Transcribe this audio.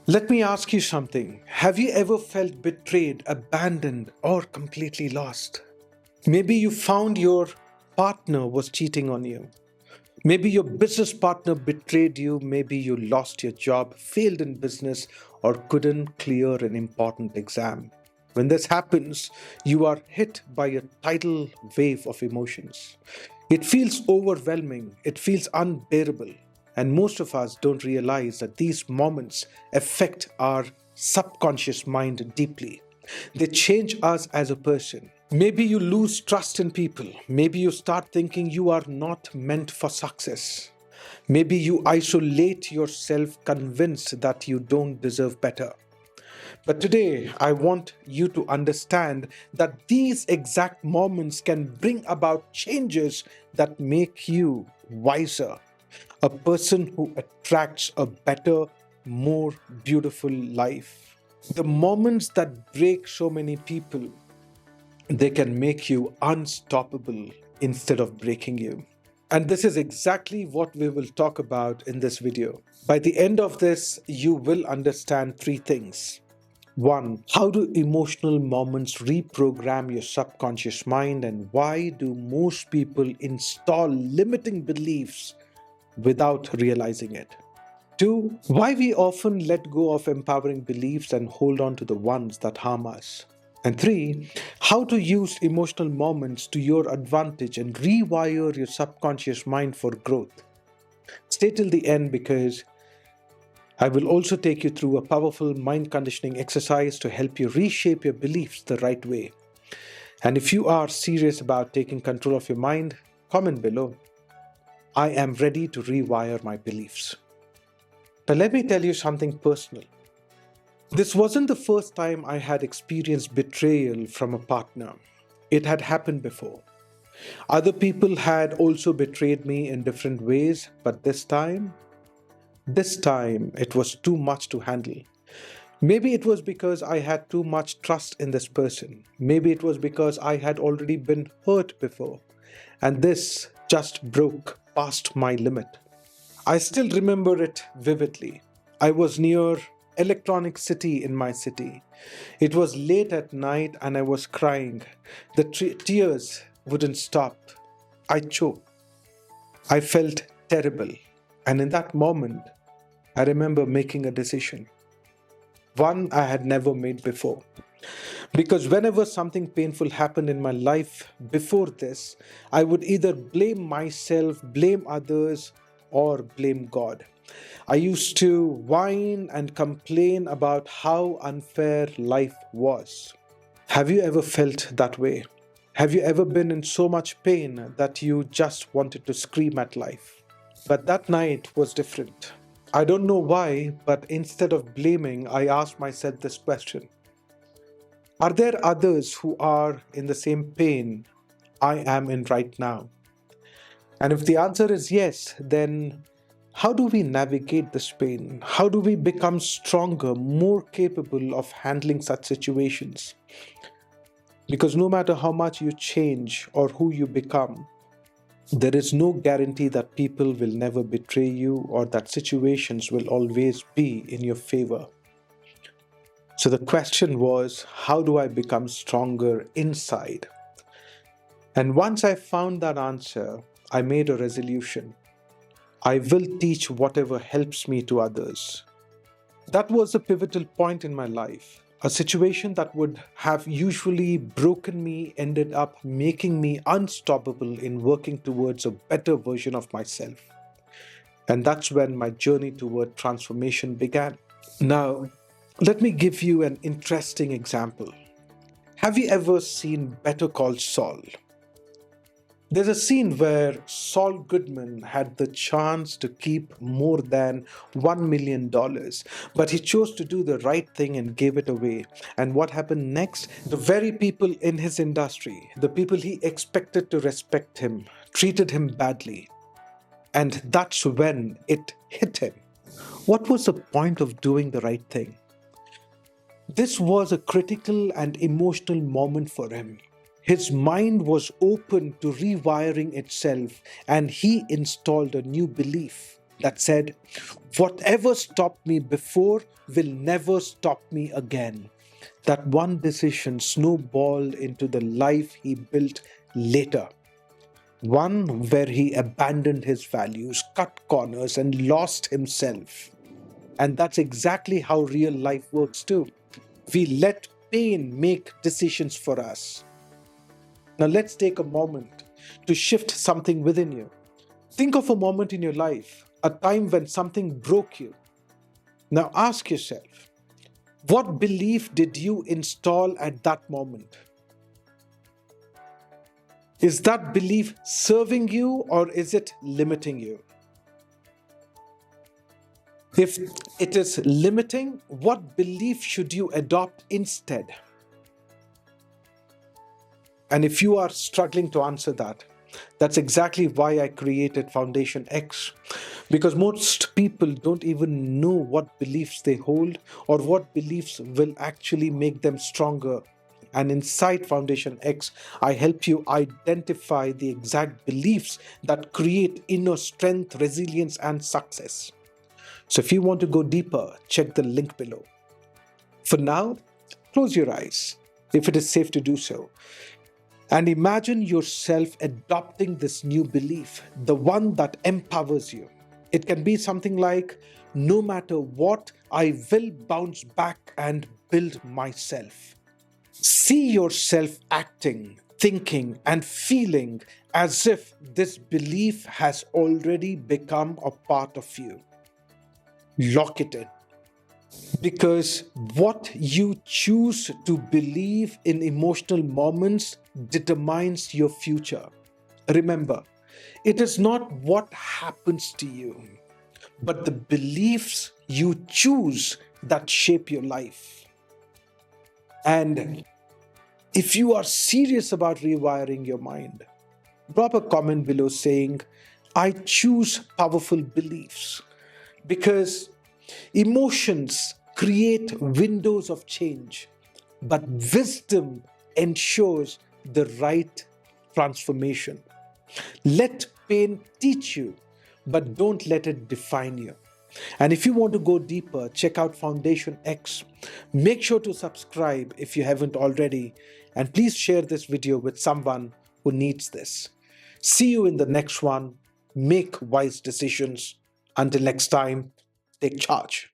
Let me ask you something. Have you ever felt betrayed, abandoned, or completely lost? Maybe you found your partner was cheating on you. Maybe your business partner betrayed you. Maybe you lost your job, failed in business, or couldn't clear an important exam. When this happens, you are hit by a tidal wave of emotions. It feels overwhelming, it feels unbearable, and most of us don't realize that these moments affect our subconscious mind deeply. They change us as a person. Maybe you lose trust in people. Maybe you start thinking you are not meant for success. Maybe you isolate yourself, convinced that you don't deserve better. But today, I want you to understand that these exact moments can bring about changes that make you wiser, a person who attracts a better, more beautiful life. The moments that break so many people, they can make you unstoppable instead of breaking you. And this is exactly what we will talk about in this video. By the end of this, you will understand three things. One, how do emotional moments reprogram your subconscious mind, and why do most people install limiting beliefs without realizing it? Two, why we often let go of empowering beliefs and hold on to the ones that harm us. And three, how to use emotional moments to your advantage and rewire your subconscious mind for growth. Stay till the end because I will also take you through a powerful mind conditioning exercise to help you reshape your beliefs the right way. And if you are serious about taking control of your mind, comment below. I am ready to rewire my beliefs. But let me tell you something personal. This wasn't the first time I had experienced betrayal from a partner. It had happened before. Other people had also betrayed me in different ways, but this time it was too much to handle. Maybe it was because I had too much trust in this person. Maybe it was because I had already been hurt before. And this just broke past my limit. I still remember it vividly. I was near Electronic City in my city. It was late at night and I was crying. The tears wouldn't stop. I choked. I felt terrible. And in that moment, I remember making a decision. One I had never made before. Because whenever something painful happened in my life before this, I would either blame myself, blame others, or blame God. I used to whine and complain about how unfair life was. Have you ever felt that way? Have you ever been in so much pain that you just wanted to scream at life? But that night was different. I don't know why, but instead of blaming, I asked myself this question. Are there others who are in the same pain I am in right now? And if the answer is yes, then how do we navigate this pain? How do we become stronger, more capable of handling such situations? Because no matter how much you change or who you become, there is no guarantee that people will never betray you or that situations will always be in your favor. So the question was, how do I become stronger inside? And once I found that answer, I made a resolution. I will teach whatever helps me to others. That was a pivotal point in my life. A situation that would have usually broken me ended up making me unstoppable in working towards a better version of myself. And that's when my journey toward transformation began. Now, let me give you an interesting example. Have you ever seen Better Call Saul? There's a scene where Saul Goodman had the chance to keep more than $1 million, but he chose to do the right thing and gave it away. And what happened next? The very people in his industry, the people he expected to respect him, treated him badly. And that's when it hit him. What was the point of doing the right thing? This was a critical and emotional moment for him. His mind was open to rewiring itself and he installed a new belief. that said, "Whatever stopped me before will never stop me again." That one decision snowballed into the life he built later. One where he abandoned his values, cut corners, and lost himself. And that's exactly how real life works too. We let pain make decisions for us. Now let's take a moment to shift something within you. Think of a moment in your life, a time when something broke you. Now ask yourself, what belief did you install at that moment? Is that belief serving you or is it limiting you? If it is limiting, what belief should you adopt instead? And if you are struggling to answer that, that's exactly why I created Foundation X. Because most people don't even know what beliefs they hold or what beliefs will actually make them stronger. And inside Foundation X, I help you identify the exact beliefs that create inner strength, resilience, and success. So if you want to go deeper, check the link below. For now, close your eyes, if it is safe to do so, and imagine yourself adopting this new belief, the one that empowers you. It can be something like, no matter what, I will bounce back and build myself. See yourself acting, thinking, and feeling as if this belief has already become a part of you. Lock it in. Because what you choose to believe in emotional moments determines your future. Remember, it is not what happens to you, but the beliefs you choose that shape your life. And if you are serious about rewiring your mind, drop a comment below saying, "I choose powerful beliefs." Because emotions create windows of change, but wisdom ensures the right transformation. Let pain teach you, but don't let it define you. And if you want to go deeper, check out Foundation X. Make sure to subscribe if you haven't already, and please share this video with someone who needs this. See you in the next one. Make wise decisions. Until next time, take charge.